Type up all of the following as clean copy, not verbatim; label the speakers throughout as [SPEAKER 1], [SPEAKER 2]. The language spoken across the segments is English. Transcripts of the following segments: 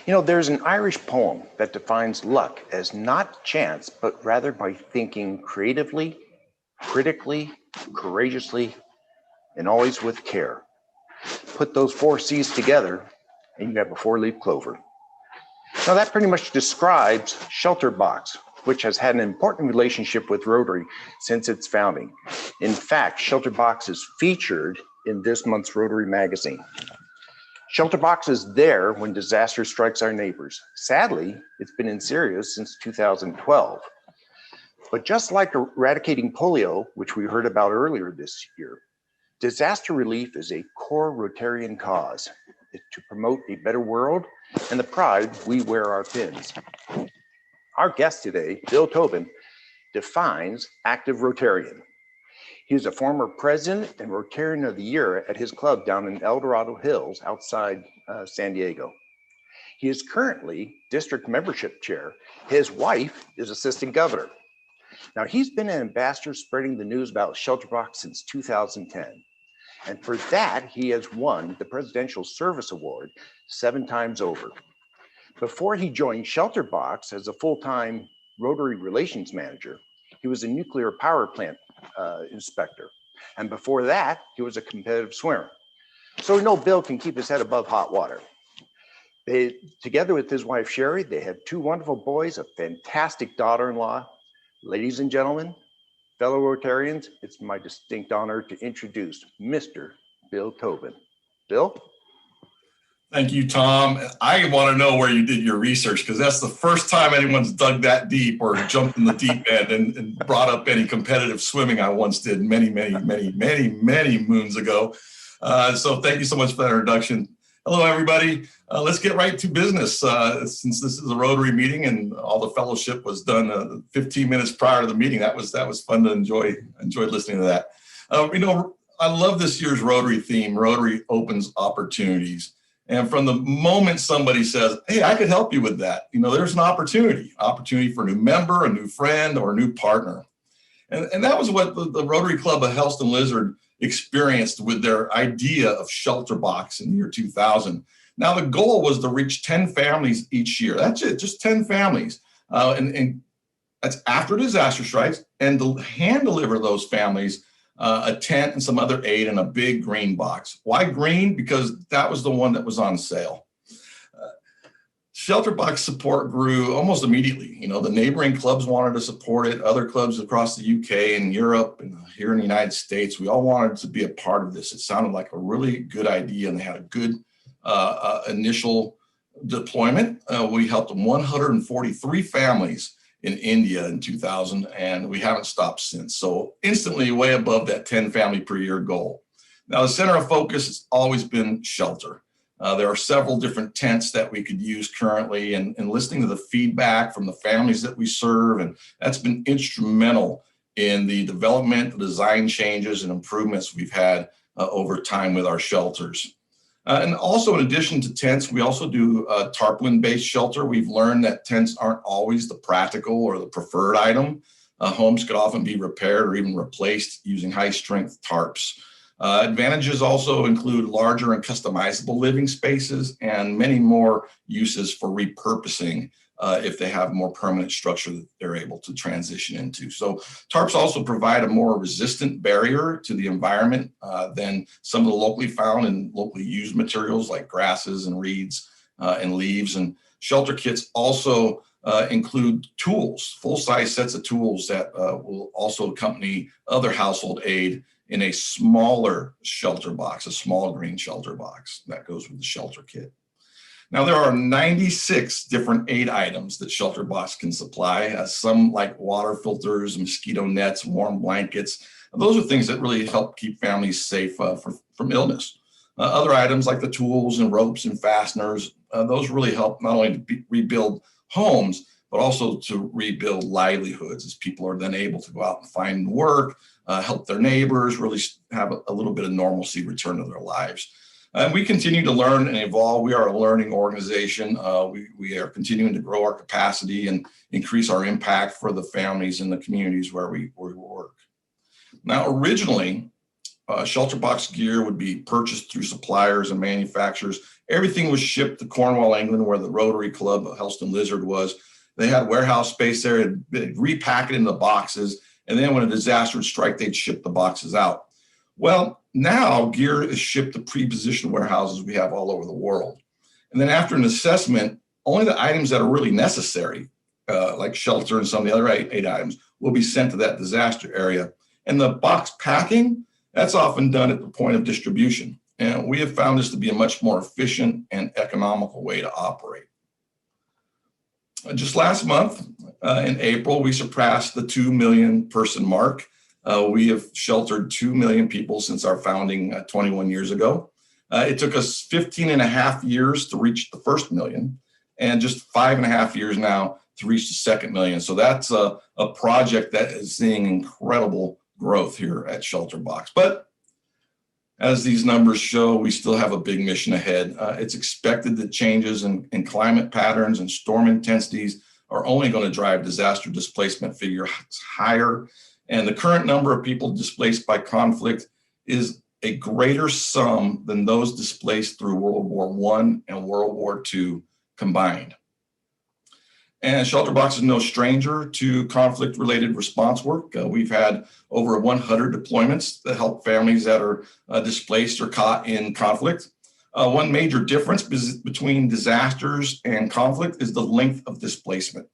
[SPEAKER 1] You know, there's an Irish poem that defines luck as not chance, but rather by thinking creatively, critically, courageously, and always with care. Put those four C's together, and you have a four-leaf clover. Now that pretty much describes ShelterBox, which has had an important relationship with Rotary since its founding. In fact, ShelterBox is featured in this month's Rotary magazine. ShelterBox is there when disaster strikes our neighbors. Sadly, it's been in Syria since 2012. But just like eradicating polio, which we heard about earlier this year, disaster relief is a core Rotarian cause. It's to promote a better world and the pride we wear our pins. Our guest today, Bill Tobin, defines active Rotarian. He is a former president and Rotarian of the Year at his club down in El Dorado Hills outside San Diego. He is currently district membership chair. His wife is assistant governor. Now, he's been an ambassador spreading the news about ShelterBox since 2010. And for that, he has won the Presidential Service Award 7 times over. Before he joined ShelterBox as a full-time Rotary Relations Manager, he was a nuclear power plant inspector. And before that, he was a competitive swimmer. So we know Bill can keep his head above hot water. Together with his wife, Sherry, they have 2 wonderful boys, a fantastic daughter-in-law. Ladies and gentlemen, fellow Rotarians, it's my distinct honor to introduce Mr. Bill Tobin. Bill?
[SPEAKER 2] Thank you, Tom. I want to know where you did your research, because that's the first time anyone's dug that deep or jumped in the deep end and brought up any competitive swimming I once did many moons ago. So thank you so much for that introduction. Hello, everybody. Let's get right to business. Since this is a Rotary meeting and all the fellowship was done 15 minutes prior to the meeting, that was fun to enjoyed listening to that. You know, I love this year's Rotary theme. Rotary opens opportunities. And from the moment somebody says, hey, I could help you with that, you know, there's an opportunity for a new member, a new friend, or a new partner. And that was what the Rotary Club of Helston Lizard experienced with their idea of ShelterBox in the year 2000. Now, the goal was to reach 10 families each year. That's it, just 10 families. And that's after disaster strikes, and to hand deliver those families a tent and some other aid in a big green box. Why green? Because that was the one that was on sale. ShelterBox support grew almost immediately. You know, the neighboring clubs wanted to support it. Other clubs across the UK and Europe and here in the United States, we all wanted to be a part of this. It sounded like a really good idea, and they had a good initial deployment. We helped 143 families in India in 2000, and we haven't stopped since. So instantly way above that 10 family per year goal. Now, the center of focus has always been shelter. There are several different tents that we could use currently, and listening to the feedback from the families that we serve, and that's been instrumental in the development, the design changes and improvements we've had over time with our shelters. And also, in addition to tents, we also do tarpaulin-based shelter. We've learned that tents aren't always the practical or the preferred item. Homes could often be repaired or even replaced using high-strength tarps. Advantages also include larger and customizable living spaces and many more uses for repurposing if they have more permanent structure that they're able to transition into. So tarps also provide a more resistant barrier to the environment than some of the locally found and locally used materials like grasses and reeds and leaves. And shelter kits also include tools, full-size sets of tools that will also accompany other household aid in a smaller shelter box, a small green shelter box that goes with the shelter kit. Now, there are 96 different aid items that ShelterBox can supply, some like water filters, mosquito nets, warm blankets. Those are things that really help keep families safe from illness. Other items like the tools and ropes and fasteners, those really help not only to rebuild homes, but also to rebuild livelihoods as people are then able to go out and find work, help their neighbors, really have a little bit of normalcy return to their lives. And we continue to learn and evolve. We are a learning organization. We are continuing to grow our capacity and increase our impact for the families and the communities where we work. Now, originally, ShelterBox gear would be purchased through suppliers and manufacturers Everything was shipped to Cornwall, England, where the Rotary Club, Helston Lizard was. They had warehouse space there, they'd repack it into boxes, and then when a disaster would strike, they'd ship the boxes out. Well, now gear is shipped to pre-positioned warehouses we have all over the world. And then after an assessment, only the items that are really necessary, like shelter and some of the other eight items, will be sent to that disaster area. And the box packing, that's often done at the point of distribution. And we have found this to be a much more efficient and economical way to operate. Just last month, in April, we surpassed the 2 million person mark. We have sheltered 2 million people since our founding 21 years ago. It took us 15 and a half years to reach the first million, and just 5.5 years now to reach the second million. So that's a project that is seeing incredible growth here at ShelterBox. But as these numbers show, we still have a big mission ahead. It's expected that changes in climate patterns and storm intensities are only going to drive disaster displacement figures higher. And the current number of people displaced by conflict is a greater sum than those displaced through World War I and World War II combined. And ShelterBox is no stranger to conflict-related response work. We've had over 100 deployments that help families that are displaced or caught in conflict. One major difference between disasters and conflict is the length of displacement.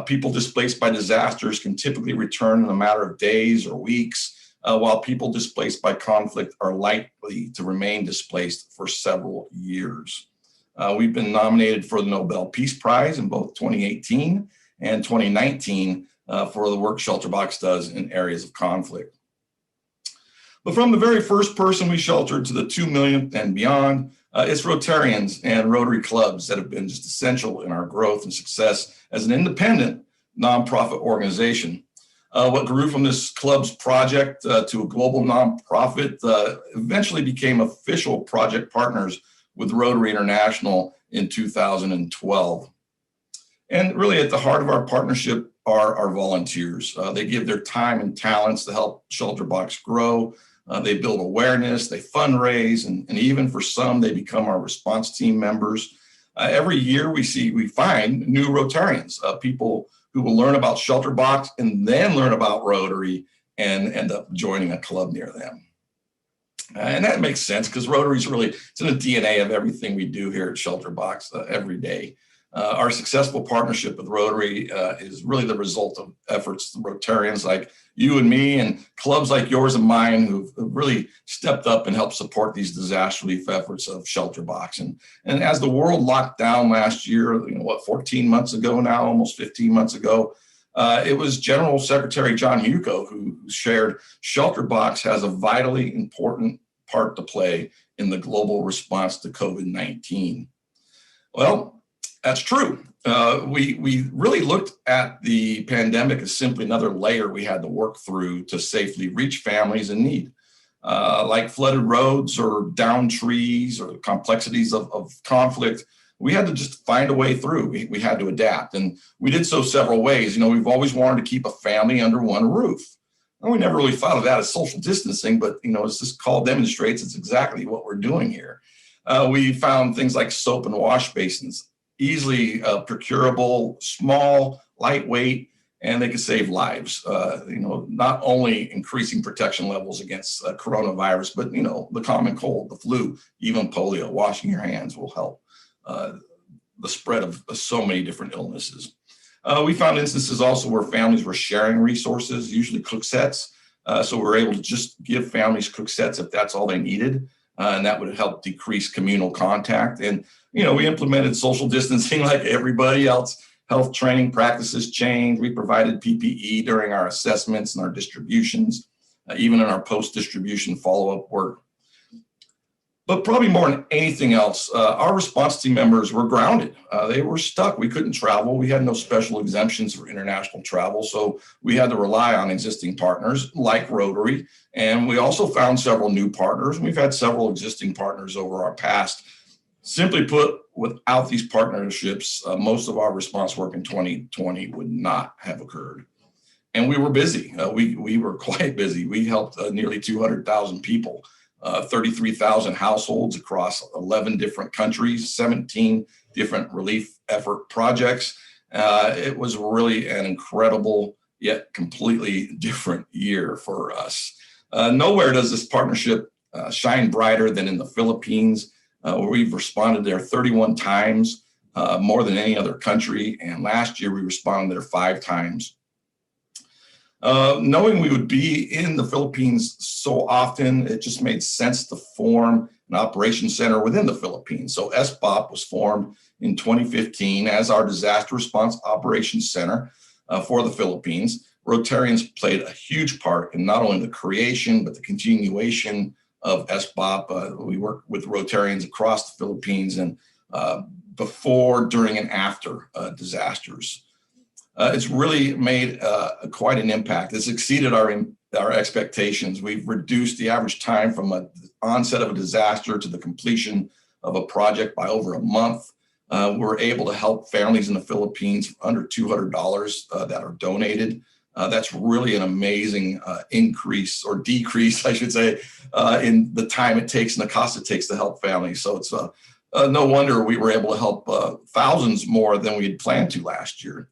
[SPEAKER 2] People displaced by disasters can typically return in a matter of days or weeks, while people displaced by conflict are likely to remain displaced for several years. We've been nominated for the Nobel Peace Prize in both 2018 and 2019 for the work ShelterBox does in areas of conflict. But from the very first person we sheltered to the 2 million and beyond, it's Rotarians and Rotary clubs that have been just essential in our growth and success as an independent nonprofit organization. What grew from this club's project to a global nonprofit eventually became official project partners with Rotary International in 2012. And really at the heart of our partnership are our volunteers. They give their time and talents to help ShelterBox grow. They build awareness, they fundraise, and even for some, they become our response team members. Every year we find new Rotarians, people who will learn about ShelterBox and then learn about Rotary and end up joining a club near them. And that makes sense because Rotary is really, it's in the DNA of everything we do here at ShelterBox every day. Our successful partnership with Rotary is really the result of efforts of Rotarians like you and me and clubs like yours and mine who've really stepped up and helped support these disaster relief efforts of ShelterBox. And as the world locked down last year, 14 months ago now, almost 15 months ago, it was General Secretary John Hugo who shared ShelterBox has a vitally important part to play in the global response to COVID-19. Well, that's true. We really looked at the pandemic as simply another layer we had to work through to safely reach families in need. Like flooded roads or downed trees or complexities of conflict, we had to just find a way through. We had to adapt, and we did so several ways. We've always wanted to keep a family under one roof. And we never really thought of that as social distancing, but as this call demonstrates, it's exactly what we're doing here. We found things like soap and wash basins, easily procurable, small, lightweight, and they could save lives. Not only increasing protection levels against coronavirus, but the common cold, the flu, even polio. Washing your hands will help the spread of so many different illnesses. We found instances also where families were sharing resources, usually cook sets. So we were able to just give families cook sets if that's all they needed. And that would help decrease communal contact. And, we implemented social distancing like everybody else. Health training practices changed. We provided PPE during our assessments and our distributions, even in our post-distribution follow-up work. But probably more than anything else, our response team members were grounded. They were stuck. We couldn't travel. We had no special exemptions for international travel. So we had to rely on existing partners like Rotary. And we also found several new partners. We've had several existing partners over our past. Simply put, without these partnerships, most of our response work in 2020 would not have occurred. And we were busy. We were quite busy. We helped nearly 200,000 people 33,000 households across 11 different countries, 17 different relief effort projects. It was really an incredible yet completely different year for us. Nowhere does this partnership shine brighter than in the Philippines, where we've responded there 31 times, more than any other country. And last year we responded there 5 times. Knowing we would be in the Philippines so often, it just made sense to form an operations center within the Philippines. So SBOP was formed in 2015 as our disaster response operations center for the Philippines. Rotarians played a huge part in not only the creation, but the continuation of SBOP. We work with Rotarians across the Philippines and before, during, and after disasters. It's really made quite an impact. It's exceeded our expectations. We've reduced the average time from the onset of a disaster to the completion of a project by over a month. We're able to help families in the Philippines for under $200 that are donated. That's really an amazing increase or decrease, I should say, in the time it takes and the cost it takes to help families. So it's no wonder we were able to help thousands more than we had planned to last year.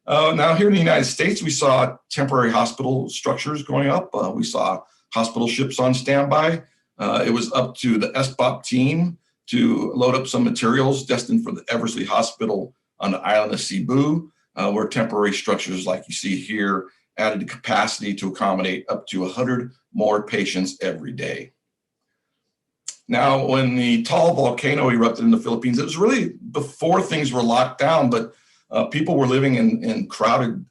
[SPEAKER 2] Now here in the United States, we saw temporary hospital structures going up. We saw hospital ships on standby. It was up to the SBOP team to load up some materials destined for the Eversley Hospital on the island of Cebu, where temporary structures like you see here added the capacity to accommodate up to 100 more patients every day. Now, when the Taal volcano erupted in the Philippines, it was really before things were locked down, but people were living in crowded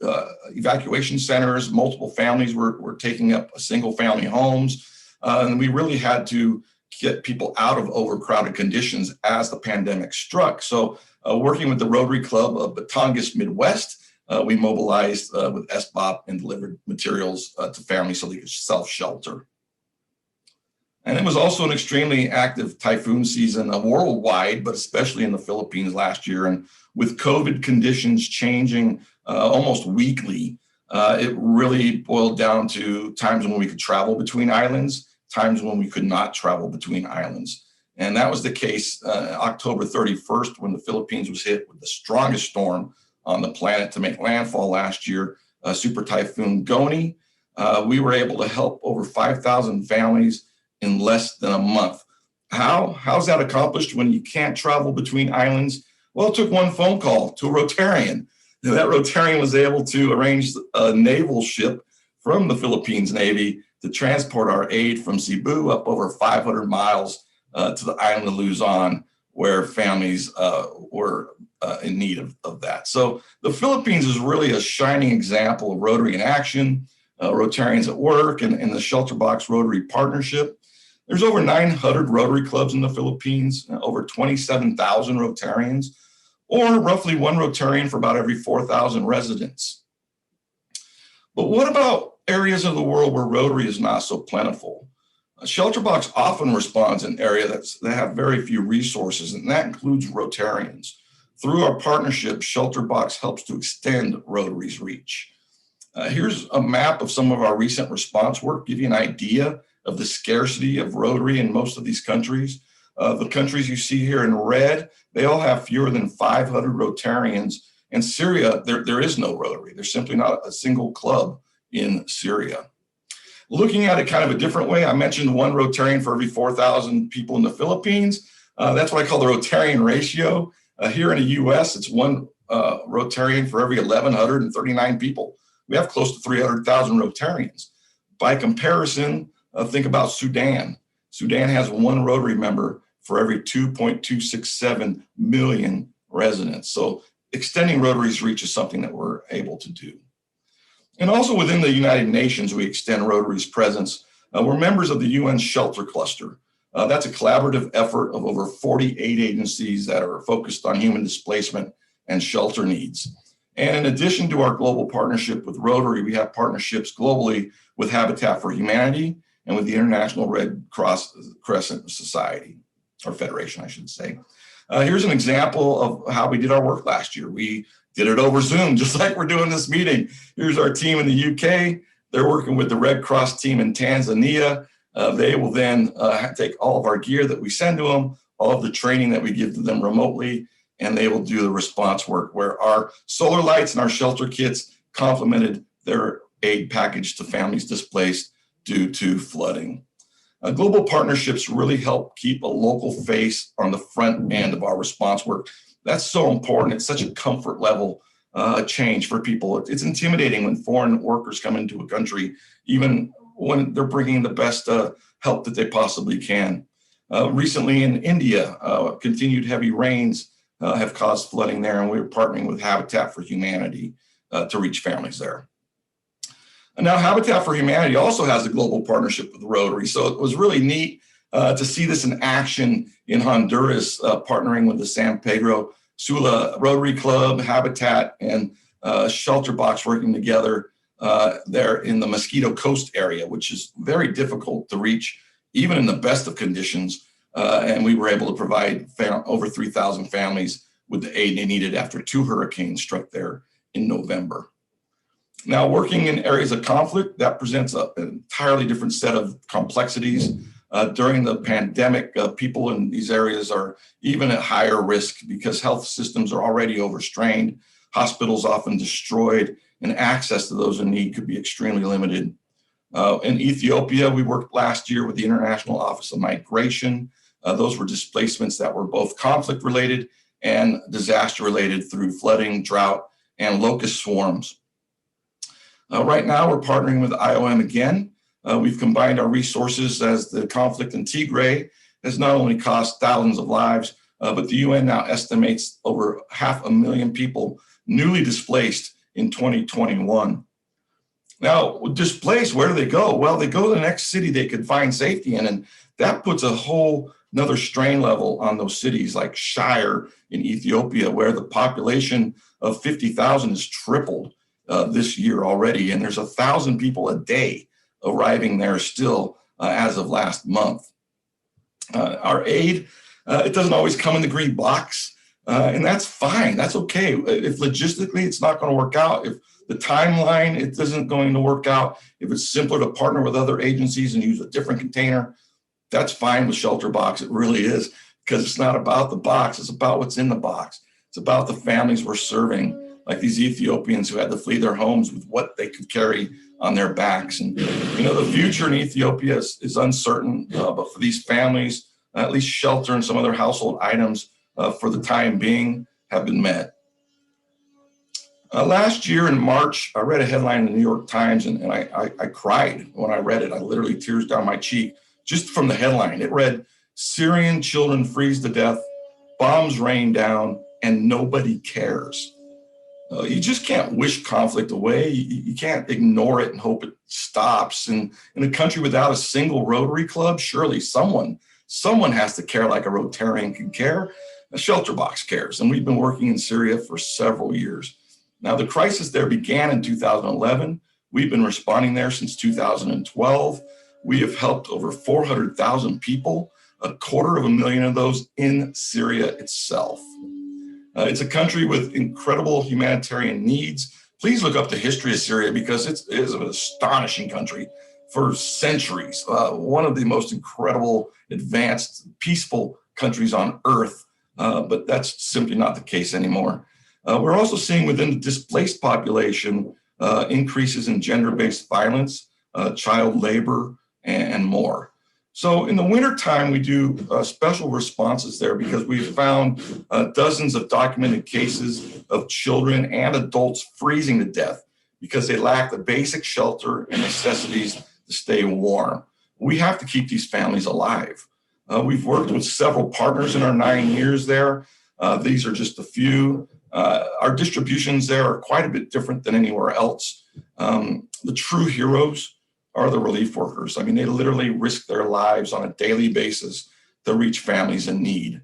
[SPEAKER 2] evacuation centers. Multiple families were taking up single family homes. And we really had to get people out of overcrowded conditions as the pandemic struck. So working with the Rotary Club of Batangas Midwest, we mobilized with SBOP and delivered materials to families so they could self-shelter. And it was also an extremely active typhoon season worldwide, but especially in the Philippines last year. And with COVID conditions changing almost weekly, it really boiled down to times when we could travel between islands, times when we could not travel between islands. And that was the case October 31st, when the Philippines was hit with the strongest storm on the planet to make landfall last year, Super Typhoon Goni. We were able to help over 5,000 families in less than a month. How's that accomplished when you can't travel between islands? Well, it took one phone call to a Rotarian. That Rotarian was able to arrange a naval ship from the Philippines Navy to transport our aid from Cebu up over 500 miles to the island of Luzon, where families were in need of that. So the Philippines is really a shining example of Rotary in action, Rotarians at work, and the ShelterBox Rotary partnership. There's over 900 Rotary clubs in the Philippines, over 27,000 Rotarians, or roughly one Rotarian for about every 4,000 residents. But what about areas of the world where Rotary is not so plentiful? ShelterBox often responds in areas that have very few resources, and that includes Rotarians. Through our partnership, ShelterBox helps to extend Rotary's reach. Here's a map of some of our recent response work, give you an idea of the scarcity of Rotary in most of these countries. The countries you see here in red, they all have fewer than 500 Rotarians. In Syria, there is no Rotary. There's simply not a single club in Syria. Looking at it kind of a different way, I mentioned one Rotarian for every 4,000 people in the Philippines. That's what I call the Rotarian ratio. Here in the US, it's one Rotarian for every 1,139 people. We have close to 300,000 Rotarians. By comparison, think about Sudan. Sudan has one Rotary member for every 2.267 million residents. So extending Rotary's reach is something that we're able to do. And also within the United Nations, we extend Rotary's presence. We're members of the UN Shelter Cluster. That's a collaborative effort of over 48 agencies that are focused on human displacement and shelter needs. And in addition to our global partnership with Rotary, we have partnerships globally with Habitat for Humanity and with the International Red Crescent Society, or Federation, I should say. Here's an example of how we did our work last year. We did it over Zoom, just like we're doing this meeting. Here's our team in the UK. They're working with the Red Cross team in Tanzania. They will then take all of our gear that we send to them, all of the training that we give to them remotely, and they will do the response work where our solar lights and our shelter kits complemented their aid package to families displaced due to flooding. Global partnerships really help keep a local face on the front end of our response work. That's so important. It's such a comfort level change for people. It's intimidating when foreign workers come into a country, even when they're bringing the best help that they possibly can. Recently in India, continued heavy rains have caused flooding there, and we're partnering with Habitat for Humanity to reach families there. And now Habitat for Humanity also has a global partnership with Rotary, so it was really neat to see this in action in Honduras, partnering with the San Pedro Sula Rotary Club, Habitat, and ShelterBox working together there in the Mosquito Coast area, which is very difficult to reach, even in the best of conditions. And we were able to provide over 3,000 families with the aid they needed after 2 hurricanes struck there in November. Now, working in areas of conflict, that presents an entirely different set of complexities. During the pandemic, people in these areas are even at higher risk because health systems are already overstrained, hospitals often destroyed, and access to those in need could be extremely limited. In Ethiopia, we worked last year with the International Office of Migration. Those were displacements that were both conflict related and disaster related through flooding, drought, and locust swarms. Right now, we're partnering with IOM again. We've combined our resources as the conflict in Tigray has not only cost thousands of lives, but the UN now estimates over 500,000 people newly displaced in 2021. Now, displaced, where do they go? Well, they go to the next city they could find safety in, and that puts a whole another strain level on those cities like Shire in Ethiopia, where the population of 50,000 has tripled this year already, and there's 1,000 people a day arriving there still as of last month. Our aid, it doesn't always come in the green box, and that's fine. That's okay. If logistically it's not going to work out, if the timeline it isn't going to work out, if it's simpler to partner with other agencies and use a different container, that's fine with ShelterBox. It really is, because it's not about the box. It's about what's in the box. It's about the families we're serving, like these Ethiopians who had to flee their homes with what they could carry on their backs. And, you know, the future in Ethiopia is uncertain, but for these families, at least shelter and some other household items for the time being have been met. Last year in March, I read a headline in the New York Times, and I cried when I read it. I literally tears down my cheek just from the headline. It read, "Syrian children freeze to death, bombs rain down, and nobody cares." You just can't wish conflict away. You can't ignore it and hope it stops. And in a country without a single Rotary club, surely someone has to care like a Rotarian can care. A ShelterBox cares, and we've been working in Syria for several years. Now, the crisis there began in 2011. We've been responding there since 2012. We have helped over 400,000 people, 250,000 of those in Syria itself. It's a country with incredible humanitarian needs. Please look up the history of Syria, because it is an astonishing country for centuries. One of the most incredible, advanced, peaceful countries on earth, but that's simply not the case anymore. We're also seeing within the displaced population increases in gender-based violence, child labor, and more. So in the wintertime, we do special responses there because we've found dozens of documented cases of children and adults freezing to death because they lack the basic shelter and necessities to stay warm. We have to keep these families alive. We've worked with several partners in our 9 years there. These are just a few. Our distributions there are quite a bit different than anywhere else. The true heroes are the relief workers. I mean, they literally risk their lives on a daily basis to reach families in need.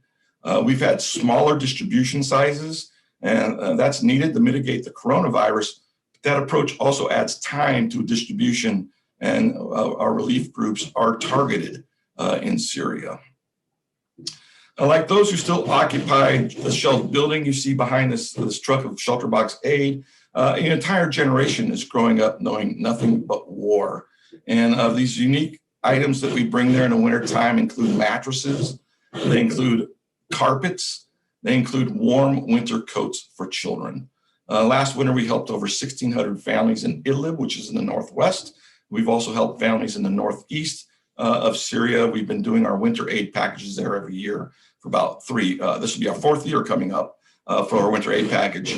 [SPEAKER 2] We've had smaller distribution sizes, and that's needed to mitigate the coronavirus. But that approach also adds time to distribution, and our relief groups are targeted in Syria. Like those who still occupy the shelter building you see behind this truck of ShelterBox aid, an entire generation is growing up knowing nothing but war. And these unique items that we bring there in the wintertime include mattresses, they include carpets, they include warm winter coats for children. Last winter, we helped over 1,600 families in Idlib, which is in the northwest. We've also helped families in the northeast of Syria. We've been doing our winter aid packages there every year for about this will be our fourth year coming up for our winter aid package,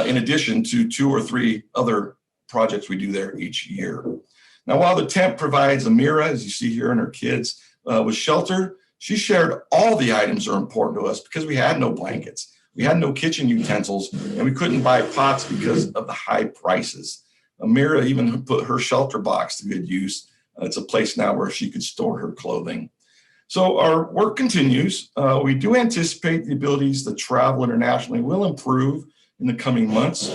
[SPEAKER 2] in addition to 2 or 3 other projects we do there each year. Now, while the tent provides Amira, as you see here, and her kids with shelter, she shared all the items that are important to us because we had no blankets. We had no kitchen utensils, and we couldn't buy pots because of the high prices. Amira even put her ShelterBox to good use. It's a place now where she could store her clothing. So our work continues. We do anticipate the abilities to travel internationally will improve in the coming months.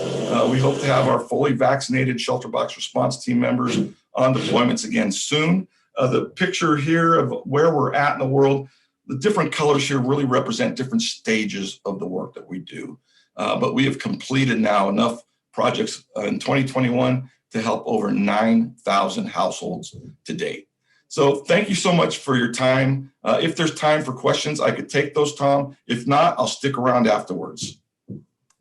[SPEAKER 2] We hope to have our fully vaccinated ShelterBox response team members on deployments again soon. The picture here of where we're at in the world, the different colors here really represent different stages of the work that we do. But we have completed now enough projects in 2021 to help over 9,000 households to date. So thank you so much for your time. If there's time for questions, I could take those, Tom. If not, I'll stick around afterwards.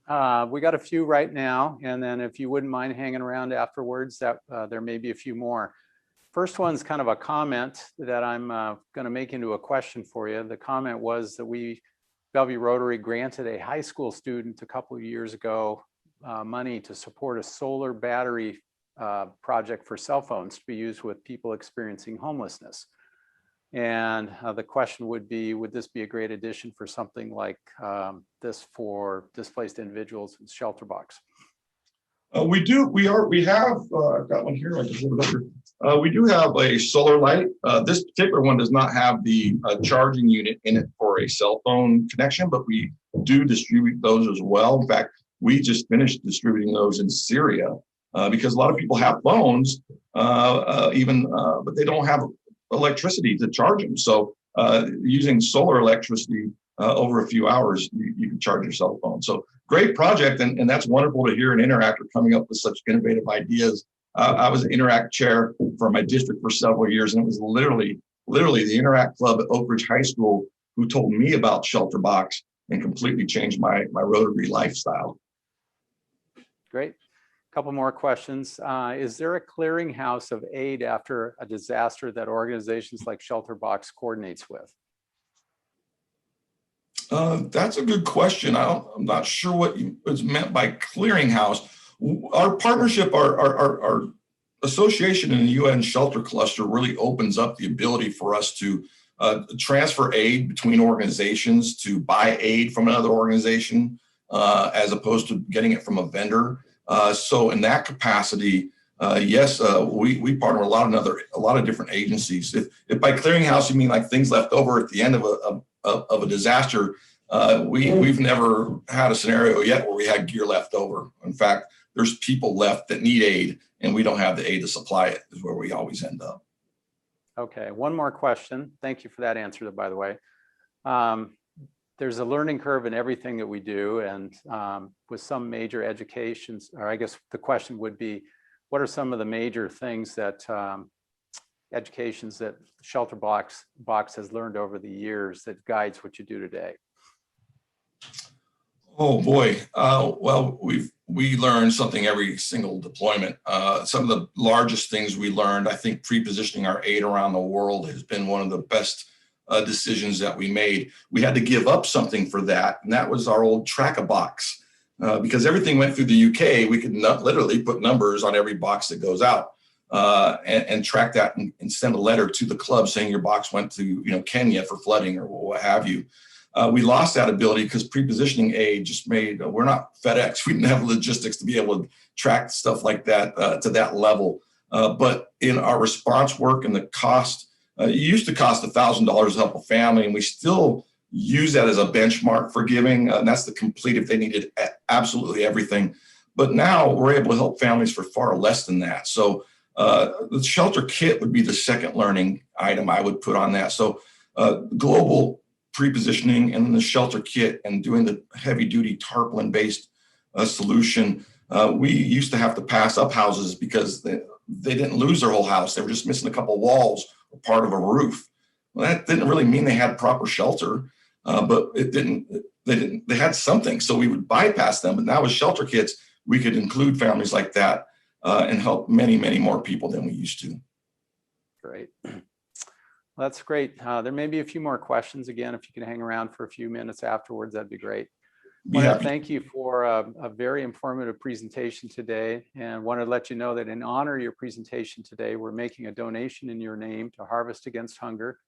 [SPEAKER 3] We got a few right now, and then if you wouldn't mind hanging around afterwards, that there may be a few more. First one's kind of a comment that I'm going to make into a question for you. The comment was that Bellevue Rotary granted a high school student a couple of years ago money to support a solar battery project for cell phones to be used with people experiencing homelessness. And the question would be, would this be a great addition for something like this for displaced individuals in ShelterBox?
[SPEAKER 2] We have, I've got one here, I can hold it up here. We do have a solar light. This particular one does not have the charging unit in it for a cell phone connection, but we do distribute those as well. In fact, we just finished distributing those in Syria because a lot of people have phones, but they don't have electricity to charge them. So using solar electricity over a few hours, you can charge your cell phone. So great project, and that's wonderful to hear an Interact coming up with such innovative ideas. I was an Interact chair for my district for several years, and it was literally the Interact Club at Oak Ridge High School who told me about ShelterBox and completely changed my Rotary lifestyle.
[SPEAKER 3] Great. A couple more questions. Is there a clearinghouse of aid after a disaster that organizations like ShelterBox coordinates with?
[SPEAKER 2] That's a good question. I'm not sure what is meant by clearinghouse. Our partnership, our association in the UN Shelter Cluster really opens up the ability for us to transfer aid between organizations, to buy aid from another organization, as opposed to getting it from a vendor. So in that capacity, yes, we partner with a lot of different agencies. If by clearinghouse you mean like things left over at the end of a disaster, we've never had a scenario yet where we had gear left over. In fact, there's people left that need aid, and we don't have the aid to supply it, is where we always end up.
[SPEAKER 3] Okay, one more question. Thank you for that answer, by the way. There's a learning curve in everything that we do, and with some major educations, or I guess the question would be, what are some of the major things that educations that ShelterBox has learned over the years that guides what you do today?
[SPEAKER 2] Oh boy, well, we learn something every single deployment. Some of the largest things we learned, I think pre-positioning our aid around the world has been one of the best decisions that we made. We had to give up something for that, and that was our old track-a-box. Because everything went through the UK, we could literally put numbers on every box that goes out and track that and send a letter to the club saying your box went to Kenya for flooding or what have you. We lost that ability because pre-positioning aid just made, we're not FedEx. We didn't have logistics to be able to track stuff like that to that level. But in our response work and the cost, it used to cost $1,000 to help a family, and we still use that as a benchmark for giving. And that's the complete if they needed absolutely everything. But now we're able to help families for far less than that. So the shelter kit would be the second learning item I would put on that. So global pre-positioning and then the shelter kit and doing the heavy duty tarpaulin based solution. We used to have to pass up houses because they didn't lose their whole house. They were just missing a couple of walls part of a roof. Well, that didn't really mean they had proper shelter, but they had something. So we would bypass them. But now with shelter kits, we could include families like that and help many, many more people than we used to.
[SPEAKER 3] Great. Well, that's great. There may be a few more questions. Again, if you can hang around for a few minutes afterwards, that'd be great. I want to thank you for a very informative presentation today, and want to let you know that in honor of your presentation today, we're making a donation in your name to Harvest Against Hunger,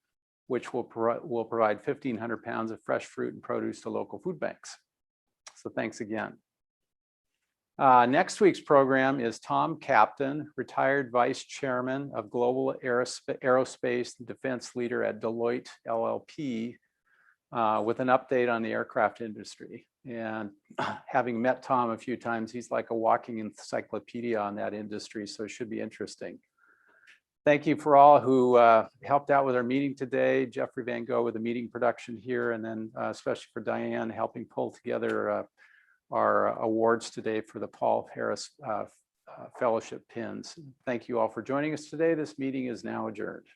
[SPEAKER 3] which will provide 1,500 pounds of fresh fruit and produce to local food banks. So thanks again. Next week's program is Tom Captain, retired Vice Chairman of Global Aerospace and Defense Leader at Deloitte LLP, with an update on the aircraft industry. And having met Tom a few times, he's like a walking encyclopedia on that industry, so it should be interesting. Thank you for all who helped out with our meeting today. Jeffrey Van Gogh with the meeting production here, and then especially for Diane helping pull together our awards today for the Paul Harris Fellowship pins. Thank you all for joining us today. This meeting is now adjourned.